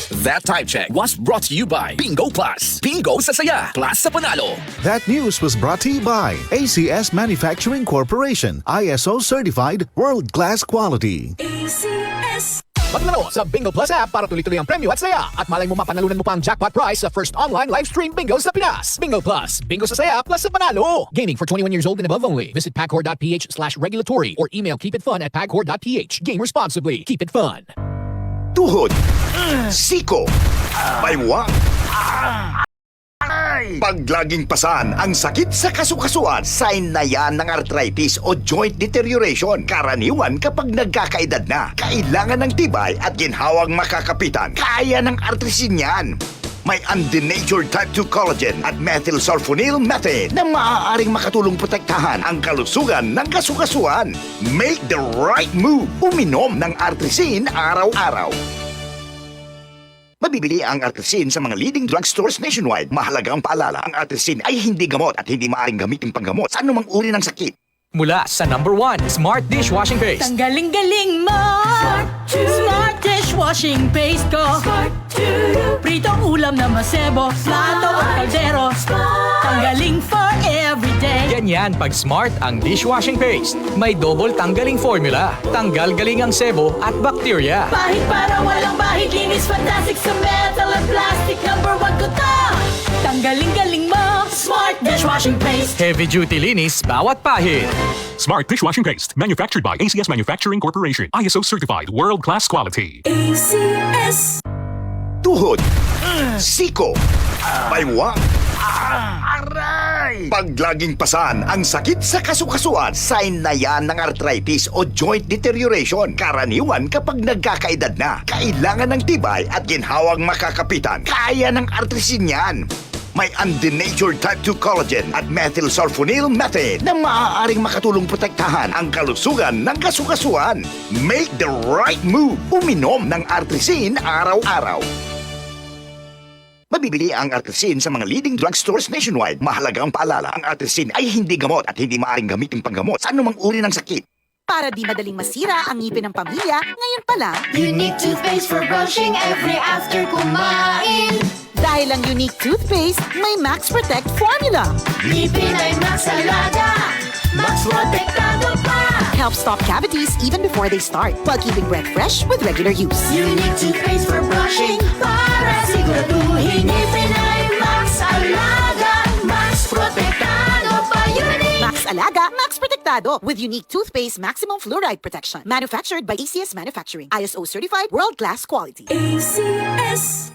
That time check was brought to you by Bingo Plus. Bingo sa saya, plus sa panalo. That news was brought to you by ACS Manufacturing Corporation, ISO certified, world-class quality. ACS. Maglaro sa Bingo Plus app para tuloy-tuloy ang premyo at saya. At malay mo mapanalunan mo pa ang jackpot prize sa first online live stream bingo sa Pinas. Bingo Plus, bingo sa saya plus sa panalo. Gaming for 21 years old and above only. Visit pagcor.ph/regulatory or email keepitfun@pagcor.ph. Game responsibly. Keep it fun. Tuhod, siko, baywang, paglaging pasan ang sakit sa kasukasuan, sign na yan ng arthritis o joint deterioration. Karaniwan kapag nagkakaedad na, kailangan ng tibay at ginhawang makakapitan. Kaya ng artrisin yan. May undenatured type 2 collagen at methylsulfonyl methane na maaaring makatulong protektahan ang kalusugan ng kasukasuan. Make the right move. Uminom ng artrisin araw-araw. Mabibili ang artrisin sa mga leading drugstores nationwide. Mahalagang paalala, ang artrisin ay hindi gamot at hindi maaaring gamitin panggamot sa anumang uri ng sakit. Mula sa number 1, Smart Dishwashing Paste. Tanggaling-galing mo. Smart dishwashing paste ko. Pritong ulam na masebo, plato at kaldero. Tanggaling for everyday. Ganyan pag Smart ang dishwashing paste. May double tanggaling formula. Tanggal galing ang sebo at bakterya. Bahid para walang bahid, linis fantastic sa metal at plastic. Number 1 ko to. Tanggaling-galing mo. Smart dishwashing paste. Heavy duty linis bawat pahid. Smart Dishwashing Paste, manufactured by ACS Manufacturing Corporation. ISO certified, world-class quality. ACS. Tuhod, siko, baywang, paglaging pasan ang sakit sa kasukasuan, sign na yan ng arthritis o joint deterioration. Karaniwan kapag nagkakaedad na, kailangan ng tibay at ginhawang makakapitan. Kaya ng artrisin yan. May undenatured type 2 collagen at methylsulfonyl methane na maaaring makatulong protektahan ang kalusugan ng kasukasuan. Make the right move. Uminom ng artrisin araw-araw. Mabibili ang artrisin sa mga leading drugstores nationwide. Mahalagang paalala, ang artrisin ay hindi gamot at hindi maaaring gamitin panggamot sa anumang uri ng sakit. Para di madaling masira ang ngipin ng pamilya, ngayon pa lang, Unique toothpaste for brushing every after kumain. dahil ang unique toothpaste, may Max Protect formula. Ngipin ay Max Alaga. Max protektado pa. Helps stop cavities even before they start, while keeping breath fresh with regular use. Unique toothpaste for brushing para siguraduhin ngipin ay Max Alaga. Max protektado pa. Unique. Max Alaga, Max Protectado with unique toothpaste maximum fluoride protection. Manufactured by ACS Manufacturing. ISO certified, world-class quality. ACS.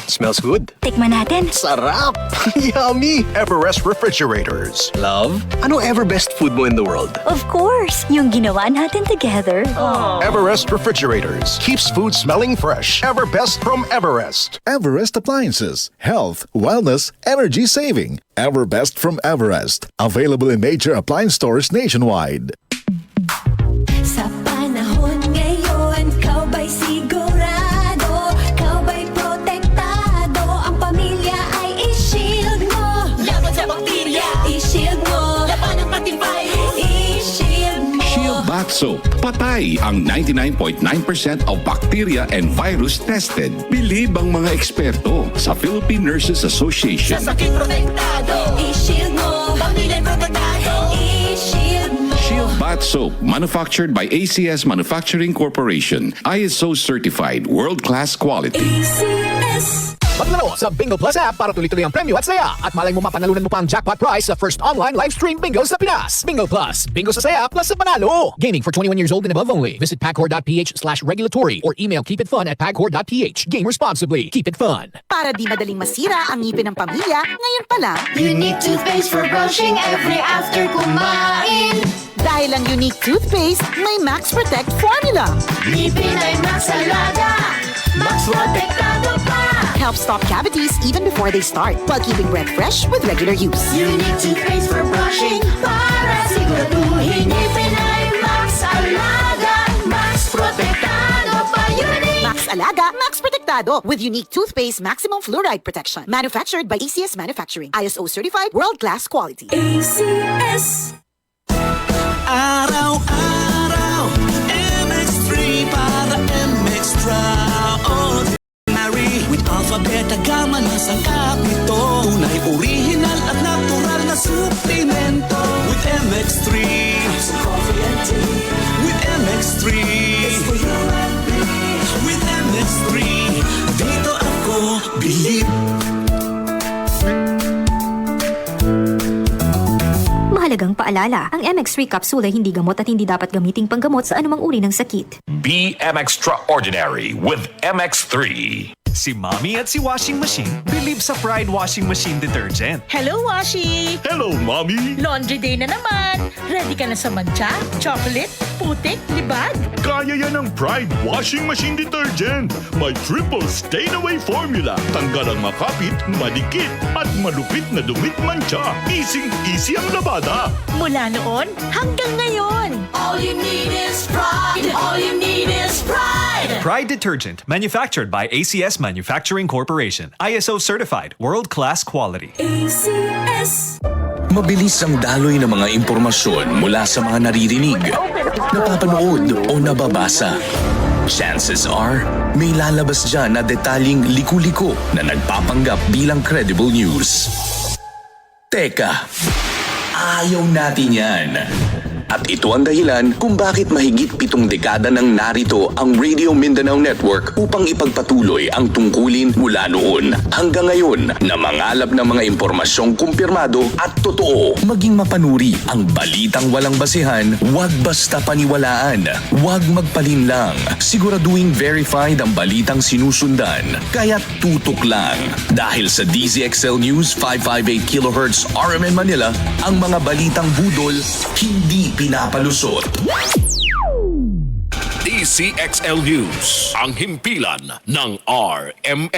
Smells good. Tikman natin. Sarap! Yummy! Everest Refrigerators. Love? Ano ever best food mo in the world? Of course, yung ginawa natin together. Everest Refrigerators. Keeps food smelling fresh. Everbest from Everest. Everest Appliances. Health, wellness, energy saving. Everbest from Everest. Available in major appliance stores nationwide. Sa panahon ngayon, kau ba'y sigurado? Kau ba'y protektado? Ang pamilya ay i-shield mo. Laban sa bakterya, i-shield mo. Laban ng matibay, i-shield mo. Shield Bath Soap. Patay ang 99.9% of bacteria and virus tested. Bilib ang mga eksperto sa Philippine Nurses Association. Sa sakit protektado, i-shield mo. Pamilya protektado, i-shield mo. Shield Bath Soap, manufactured by ACS Manufacturing Corporation. ISO certified, world-class quality. ACS. Maglaro sa Bingo Plus app para tuloy-tuloy ang premyo at saya. At malay mo mapanalunan mo pa ang jackpot prize sa first online live stream bingo sa Pinas. Bingo Plus, bingo sa saya plus sa panalo. Gaming for 21 years old and above only. Visit pagcor.ph/regulatory or email keepitfun@pagcor.ph. Game responsibly. Keep it fun. Para di madaling masira ang ngipin ng pamilya, ngayon pa lang, Unique toothpaste for brushing every after kumain. dahil ang unique toothpaste, may Max Protect formula. Ngipin ay Max Alaga. Max protektado pa. Helps stop cavities even before they start, while keeping breath fresh with regular use. Unique toothpaste for brushing para siguraduhin ngipin ay Max Alaga. Max protektado pa. Unique. Max Alaga, Max Protectado with unique toothpaste maximum fluoride protection. Manufactured by ACS Manufacturing. ISO certified, world-class quality. ACS. Araw-araw, MX3 para MX Extra. ang app nito. Tunay, original at natural na suplemento. With MX3 coffee and tea. With MX3 it's for you and me. With MX3 dito ako believe. Mahalagang paalala, ang MX3 capsule ay hindi gamot at hindi dapat gamiting panggamot sa anumang uri ng sakit. Be extraordinary with MX3. Si Mommy at si Washing Machine believe sa Pride Washing Machine Detergent. Hello, Washi! Hello, Mommy! Laundry day na naman! Ready ka na sa mancha, chocolate, putik, libag? Kaya yan ang Pride Washing Machine Detergent. May triple stain-away formula. Tanggal ang makapit, madikit, at malupit na dumit mancha. Easy ang labada. Mula noon hanggang ngayon. All you need is pride. All you need is pride. Pride Detergent, manufactured by ACS Manufacturing Corporation. ISO certified, world-class quality. ACS. Mabilis ang daloy ng mga impormasyon mula sa mga naririnig, napapanood o nababasa. Chances are, may lalabas dyan na detalyeng liku-liko na nagpapanggap bilang credible news. Teka, ayaw natin yan. At ito ang dahilan kung bakit mahigit 7 dekada nang narito ang Radio Mindanao Network upang ipagpatuloy ang tungkulin mula noon hanggang ngayon na mangalap ng mga impormasyong kumpirmado at totoo. Maging mapanuri ang balitang walang basihan, huwag basta paniwalaan, huwag magpalinlang. Siguraduhin verified ang balitang sinusundan, kaya't tutok lang. Dahil sa DZXL News 558 kHz RMN Manila, ang mga balitang budol hindi pinapalusot. DZXL News, ang himpilan ng RMN.